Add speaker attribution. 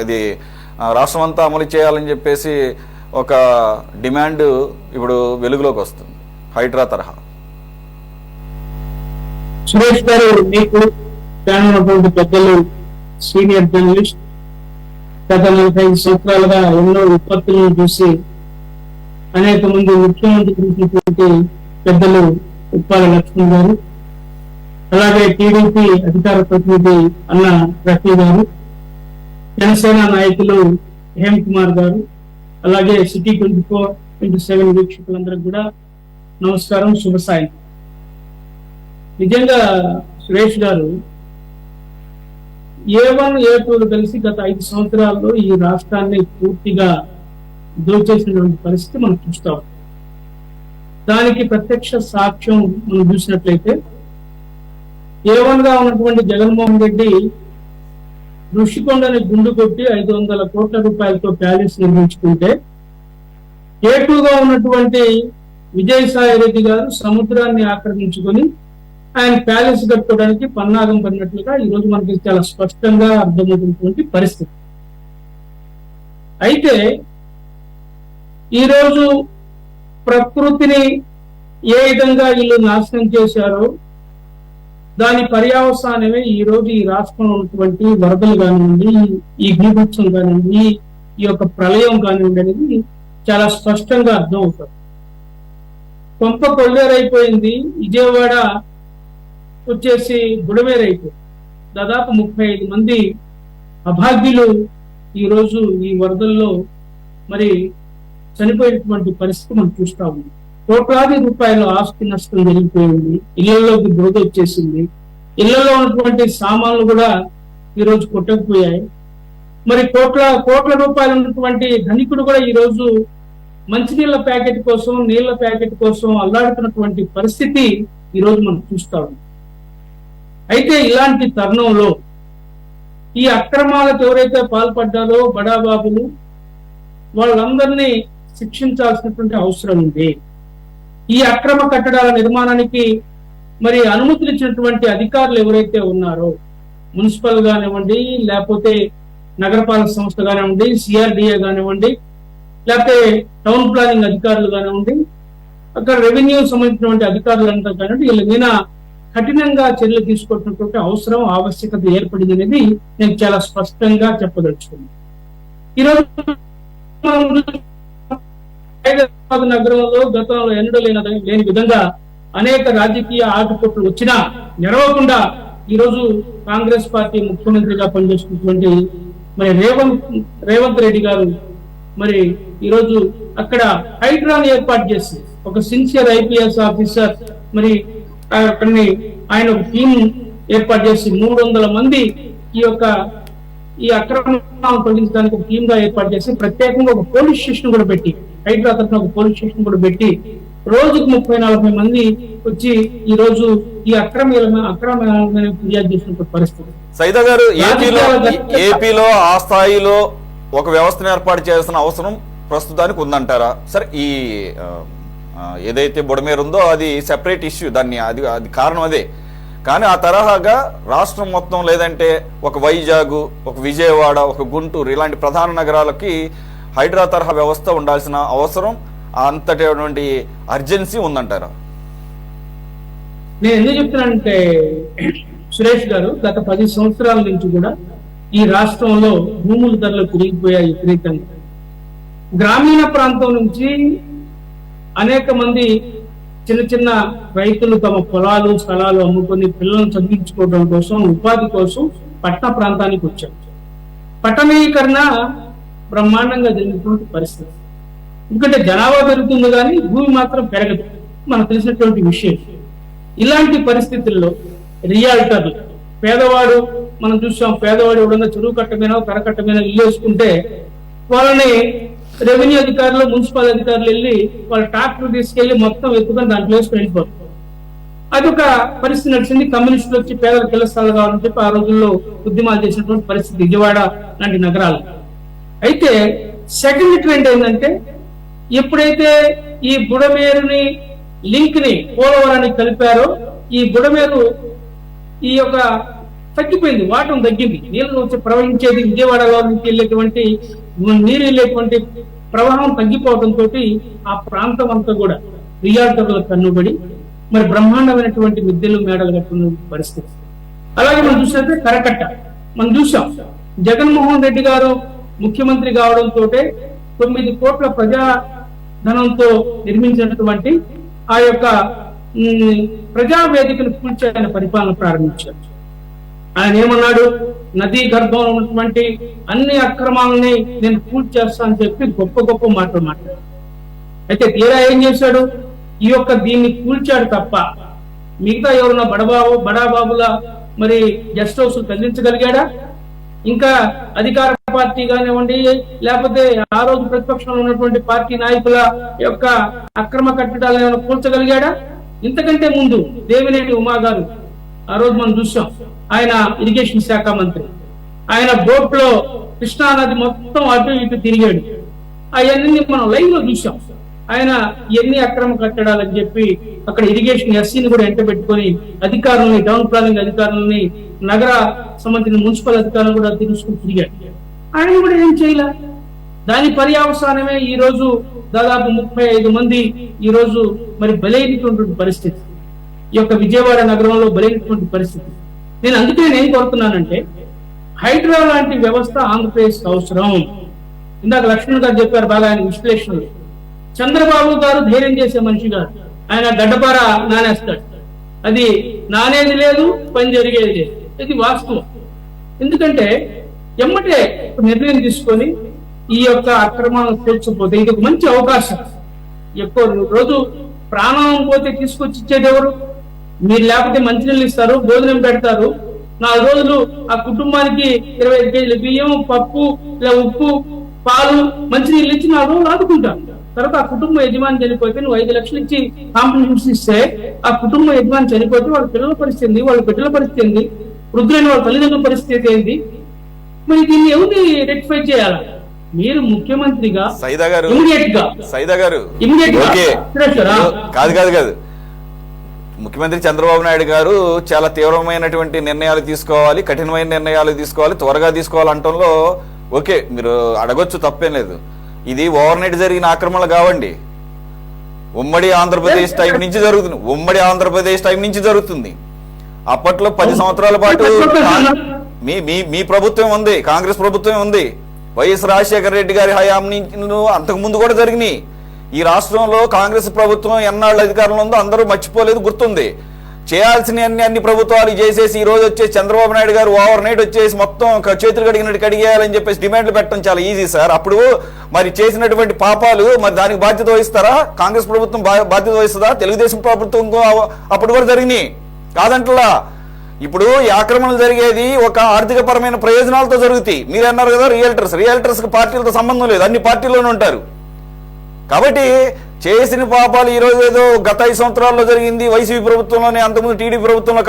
Speaker 1: ఇది రాష్ట్రం అంతా అమలు చేయాలని చెప్పేసి ఒక డిమాండ్ ఇప్పుడు వెలుగులోకి వస్తుంది హైడ్రా తరహా.
Speaker 2: సురేష్ గారు, మీకు ఉన్నటువంటి పెద్దలు, సీనియర్ జర్నలిస్ట్, గత 45 సంవత్సరాలుగా ఎన్నో విపత్తులను చూసి అనేక మంది ముఖ్యమంత్రి చూసినటువంటి పెద్దలు ఉప్పాల లక్ష్మణ్ గారు, అలాగే టీడీపీ అధికార ప్రతినిధి అన్న రఫీ గారు, జనసేన నాయకులు హేమ్ కుమార్ గారు, అలాగే సిటీ 24/7 వీక్షకులందరికీ కూడా నమస్కారం, శుభ సాయం. నిజంగా సురేష్ గారు, A1 A2 కలిసి గత 5 సంవత్సరాల్లో ఈ రాష్ట్రాన్ని పూర్తిగా దోచేసినటువంటి పరిస్థితి మనం చూస్తాం. దానికి ప్రత్యక్ష సాక్ష్యం మనం చూసినట్లయితే A1 గా ఉన్నటువంటి జగన్మోహన్ రెడ్డి ఋషికొండని గుండు కొట్టి 500 కోట్ల రూపాయలతో ప్యాలెస్ నిర్మించుకుంటే, A2 గా ఉన్నటువంటి విజయసాయి రెడ్డి గారు సముద్రాన్ని ఆక్రమించుకొని ఆయన ప్యాలెస్ కట్టుకోవడానికి పన్నాగం పడినట్లుగా ఈ రోజు మనకి చాలా స్పష్టంగా అర్థమవుతున్నటువంటి పరిస్థితి. అయితే ఈరోజు ప్రకృతిని ఏ విధంగా వీళ్ళు నాశనం చేశారో దాని పర్యవసానమే ఈ రోజు ఈ రాష్ట్రంలో ఉన్నటువంటి వరదలు కానివ్వండి, ఈ భూభత్సం కానివ్వండి, ఈ యొక్క ప్రళయం కానివ్వండి అనేది చాలా స్పష్టంగా అర్థమవుతుంది. కొంప కొల్లేరైపోయింది, విజయవాడ వచ్చేసి బుడమేరైపోయింది. దాదాపు 35 మంది అభాగ్యులు ఈరోజు ఈ వరదల్లో మరి చనిపోయినటువంటి పరిస్థితి మనం చూస్తా ఉంది. కోట్లాది రూపాయల ఆస్తి నష్టం జరిగిపోయింది, ఇళ్లలోకి బురద వచ్చేసింది, ఇళ్లలో ఉన్నటువంటి సామాన్లు కూడా ఈరోజు కొట్టకపోయాయి. మరి కోట్ల రూపాయలు ఉన్నటువంటి ధనికుడు కూడా ఈరోజు మంచినీళ్ళ ప్యాకెట్ కోసం, నీళ్ల ప్యాకెట్ కోసం అల్లాడుతున్నటువంటి పరిస్థితి ఈరోజు మనం చూస్తా ఉన్నాం. అయితే ఇలాంటి తరుణంలో ఈ అక్రమాలకు ఎవరైతే పాల్పడ్డారో బడాబాబులు, వాళ్ళందరినీ శిక్షించాల్సినటువంటి అవసరం ఉంది. ఈ అక్రమ కట్టడాల నిర్మాణానికి మరి అనుమతులు ఇచ్చినటువంటి అధికారులు ఎవరైతే ఉన్నారో, మున్సిపల్ కానివ్వండి, లేకపోతే నగరపాలక సంస్థ కానివ్వండి, సిఆర్డిఏ కానివ్వండి, లేకపోతే టౌన్ ప్లానింగ్ అధికారులు కానివ్వండి, అక్కడ రెవెన్యూ సంబంధించినటువంటి అధికారులంతా కానివ్వండి, వీళ్ళ మీద కఠినంగా చర్యలు తీసుకుంటున్నటువంటి అవసరం, ఆవశ్యకత ఏర్పడింది అనేది నేను చాలా స్పష్టంగా చెప్పదలుచుకున్నాను. ఈరోజు హైదరాబాద్ నగరంలో గతంలో ఎన్నడూ లేని విధంగా అనేక రాజకీయ ఆటుపోట్లు వచ్చినా నెరవకుండా ఈరోజు కాంగ్రెస్ పార్టీ ముఖ్యమంత్రిగా పనిచేస్తున్నటువంటి మరి రేవంత్ రెడ్డి గారు మరి ఈరోజు అక్కడ హైడ్రాని ఏర్పాటు చేసి ఒక సిన్సియర్ ఐపీఎస్ ఆఫీసర్ మరి అక్కడిని ఆయన ఒక టీం ఏర్పాటు చేసి 300 మంది ఈ అక్రమాలను తొలగించడానికి ఒక టీమ్ గా ఏర్పాటు చేసి ప్రత్యేకంగా ఒక పోలీస్ స్టేషన్ కూడా పెట్టి, హైడ్రా తరఫున ఒక పోలీస్ స్టేషన్ కూడా పెట్టి రోజుకు 30-40 మంది వచ్చి ఈ రోజు ఈ అక్రమాలను ఫిర్యాదు చేసినటువంటి పరిస్థితి.
Speaker 1: సైదా గారు, ఏపీలో ఆ స్థాయిలో ఒక వ్యవస్థను ఏర్పాటు చేయాల్సిన అవసరం ప్రస్తుతానికి ఉందంటారా? సరే, ఈ ఏదైతే బుడమేరు ఉందో అది సెపరేట్ ఇష్యూ, అది కారణం అదే. కానీ ఆ తరహాగా రాష్ట్రం మొత్తం, లేదంటే ఒక వైజాగ్, ఒక విజయవాడ, ఒక గుంటూరు ఇలాంటి ప్రధాన నగరాలకి హైడ్రా తరహా వ్యవస్థ ఉండాల్సిన అవసరం, అంతటి అర్జెన్సీ ఉందంటారా?
Speaker 2: నేను ఎందుకు చెప్తున్నానంటే సురేష్ గారు, గత 10 సంవత్సరాల నుంచి కూడా ఈ రాష్ట్రంలో భూముల ధరలు పెరిగిపోయాయి విపరీతంగా. గ్రామీణ ప్రాంతం నుంచి అనేక మంది చిన్న రైతులు తమ పొలాలు, స్థలాలు అమ్ముకొని పిల్లలను చదివించుకోవడం కోసం, ఉపాధి కోసం పట్టణ ప్రాంతానికి వచ్చారు. పట్టణీకరణ బ్రహ్మాండంగా జరిగినటువంటి పరిస్థితి. ఎందుకంటే జనాభా పెరుగుతుంది కానీ భూమి మాత్రం పెరగదు, మనకు తెలిసినటువంటి విషయం. ఇలాంటి పరిస్థితుల్లో రియాల్టర్లు, పేదవాడు, మనం చూసాం, పేదవాడు ఎవడన్నా చెరువు కట్టమైనా కరకట్టమైనా ఇల్లు వేసుకుంటే వాళ్ళని రెవెన్యూ అధికారులు, మున్సిపల్ అధికారులు వెళ్ళి వాళ్ళ ట్రాక్టర్ తీసుకెళ్లి మొత్తం ఎత్తుకొని దాంట్లో వేసుకుని వెళ్ళిపోతారు. అదొక పరిస్థితి నడిచింది. కమ్యూనిస్టులు వచ్చి పేదలకు ఇళ్ల స్థలాలు కావాలని చెప్పి ఆ రోజుల్లో ఉద్యమాలు చేసినటువంటి పరిస్థితి విజయవాడ లాంటి నగరాలు. అయితే సెకండ్ ట్రెండ్ ఏంటంటే, ఎప్పుడైతే ఈ బుడమేరుని లింక్ ని పోలవరానికి కలిపారో, ఈ బుడమేరు ఈ యొక్క తగ్గిపోయింది, వాటం తగ్గింది. నీళ్ళు వచ్చి ప్రవహించేది విజయవాడలో నుంచి వెళ్ళేటువంటి నీరు వెళ్ళేటువంటి ప్రవాహం తగ్గిపోవడంతో ఆ ప్రాంతం అంతా కూడా రియాల్టర్ల కన్నుబడి మరి బ్రహ్మాండమైనటువంటి మిద్దెలు మేడలు కట్టుకున్న పరిస్థితి. అలాగే మనం చూసినట్టే కరకట్ట మనం చూసాం. జగన్మోహన్ రెడ్డి గారు ముఖ్యమంత్రి కావడంతో 9 కోట్ల ప్రజాధనంతో నిర్మించినటువంటి ఆ యొక్క ప్రజావేదికను కూల్చి ఆయన పరిపాలన ప్రారంభించారు. ఆయన ఏమన్నాడు, నదీ గర్భంలో ఉన్నటువంటి అన్ని అక్రమాలని నేను పూర్తి చేస్తా అని చెప్పి గొప్ప గొప్ప మాటలు మాట్లాడారు. అయితే తీరా ఏం చేశాడు, ఈ యొక్క దీన్ని కూల్చాడు తప్ప మిగతా ఎవరున్నా బడాబాబుల మరి గెస్ట్ హౌస్ కదిలించగలిగాడా? ఇంకా అధికార పార్టీ కానివ్వండి, లేకపోతే ఆ రోజు ప్రతిపక్షంలో ఉన్నటువంటి పార్టీ నాయకుల యొక్క అక్రమ కట్టడాలను ఏమైనా కూల్చగలిగాడా? ఇంతకంటే ముందు దేవినేని ఉమా గారు ఆ రోజు మనం చూసాం, ఆయన ఇరిగేషన్ శాఖ మంత్రి, ఆయన బోట్ లో కృష్ణా నది మొత్తం అటు ఇటు తిరిగాడు. అవన్నీ మనం లైవ్ లో చూసాం. ఆయన ఎన్ని అక్రమ కట్టడాలని చెప్పి అక్కడ ఇరిగేషన్ ఎస్సీని కూడా ఎంట పెట్టుకొని అధికారులని, టౌన్ ప్లానింగ్ అధికారులని, నగర సంబంధించిన మున్సిపల్ అధికారులను కూడా తీసుకుని తిరిగాడు. ఆయన కూడా ఏం చేయలే. దాని పర్యవసానమే ఈ రోజు దాదాపు 35 మంది ఈ రోజు మరి బలైనటువంటి పరిస్థితి, ఈ యొక్క విజయవాడ నగరంలో బలైనటువంటి పరిస్థితి. నేను అందుకే నేను కోరుతున్నానంటే హైడ్రా లాంటి వ్యవస్థ ఆంధ్రప్రదేశ్ అవసరం. ఇందాక లక్ష్మణ్ గారు చెప్పారు బాగా ఆయన విశ్లేషణలు. చంద్రబాబు గారు ధైర్యం చేసే మనిషి గారు, ఆయన గడ్డపార నానేస్తాడు, అది నానేది లేదు, పని జరిగేది లేదు. ఇది వాస్తవం. ఎందుకంటే ఎమ్మటే నిర్ణయం తీసుకొని ఈ యొక్క అక్రమాలను తీర్చకపోతే ఇది ఒక మంచి అవకాశం. ఎక్కువ రోజు ప్రాణం పోతే తీసుకొచ్చి ఇచ్చేది ఎవరు? మీరు లేకపోతే మంచినీళ్ళు ఇస్తారు, భోజనం పెడతారు, 4 రోజులు ఆ కుటుంబానికి 25 కేజీల బియ్యం, పప్పు, ఉప్పు, పాలు, మంచినీళ్ళు ఇచ్చి 4 రోజులు ఆదుకుంటారు. తర్వాత ఆ కుటుంబ యజమాని చనిపోతే నువ్వు 5 లక్షలు ఇచ్చి కాంపెన్సేషన్ ఇస్తే ఆ కుటుంబ యజమాని చనిపోతే వాళ్ళ పిల్లల పరిస్థితి ఏంది, వాళ్ళ బిడ్డల పరిస్థితి ఏంది, వృద్ధులైన వాళ్ళ తల్లిదండ్రుల పరిస్థితి ఏంది? మరి దీన్ని ఎవరిని రెక్టిఫై చేయాలి? మీరు ముఖ్యమంత్రిగా
Speaker 1: కాదు ముఖ్యమంత్రి చంద్రబాబు నాయుడు గారు చాలా తీవ్రమైనటువంటి నిర్ణయాలు తీసుకోవాలి, కఠినమైన నిర్ణయాలు తీసుకోవాలి, త్వరగా తీసుకోవాలి అంటంలో ఓకే, మీరు అడగొచ్చు, తప్పేం లేదు. ఇది ఓవర్ నైట్ జరిగిన ఆక్రమణలు కావండి, ఉమ్మడి ఆంధ్రప్రదేశ్ టైం నుంచి జరుగుతుంది. అప్పట్లో 10 సంవత్సరాల పాటు మీ ప్రభుత్వం ఉంది, కాంగ్రెస్ ప్రభుత్వం ఉంది. వైఎస్ రాజశేఖర రెడ్డి గారి హయాం అంతకు ముందు కూడా జరిగినాయి. ఈ రాష్ట్రంలో కాంగ్రెస్ ప్రభుత్వం ఎన్నాళ్ళు అధికారంలో ఉందో అందరూ మర్చిపోలేదు, గుర్తుంది. చేయాల్సిన అన్ని ప్రభుత్వాలు చేసేసి ఈ రోజు వచ్చేసి చంద్రబాబు నాయుడు గారు ఓవర్ నైట్ వచ్చేసి మొత్తం చేతులు కడిగినట్టు కడిగేయాలని చెప్పేసి డిమాండ్లు పెట్టడం చాలా ఈజీ సార్. అప్పుడు మరి చేసినటువంటి పాపాలు మరి దానికి బాధ్యత వహిస్తారా? కాంగ్రెస్ ప్రభుత్వం బాధ్యత వహిస్తుందా? తెలుగుదేశం ప్రభుత్వం అప్పుడు కూడా జరిగినాయి కాదంటలా. ఇప్పుడు ఈ ఆక్రమణలు జరిగేది ఒక ఆర్థిక పరమైన ప్రయోజనాలతో జరుగుతాయి. మీరు అన్నారు కదా రియల్టర్స్ కి పార్టీలతో సంబంధం లేదు, అన్ని పార్టీల్లోనే ఉంటారు. కాబట్టి చేసిన పాపాలు ఈ రోజు ఏదో గత 5 సంవత్సరాల్లో జరిగింది వైసీపీ ప్రభుత్వంలోనే, అంతకుముందు టీడీపీ ప్రభుత్వంలో